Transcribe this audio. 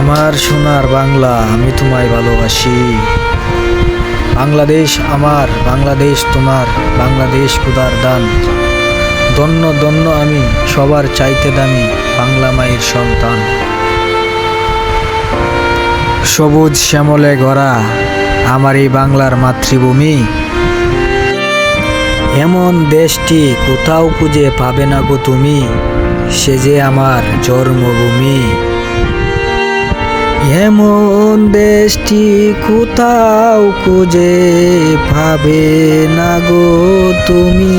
আমার সোনার বাংলা, আমি তোমায় ভালোবাসি। বাংলাদেশ আমার, বাংলাদেশ তোমার, বাংলাদেশ খোদার দান। ধন্য ধন্য আমি, সবার চাইতে দামি বাংলা মায়ের সন্তান। সবুজ শ্যামলে গড়া আমার এই বাংলার মাতৃভূমি, এমন দেশটি কোথাও খুঁজে পাবে না গো তুমি, সে যে আমার জন্মভূমি। এমন দেশটি কোথাও খুঁজে পাবে না গো তুমি।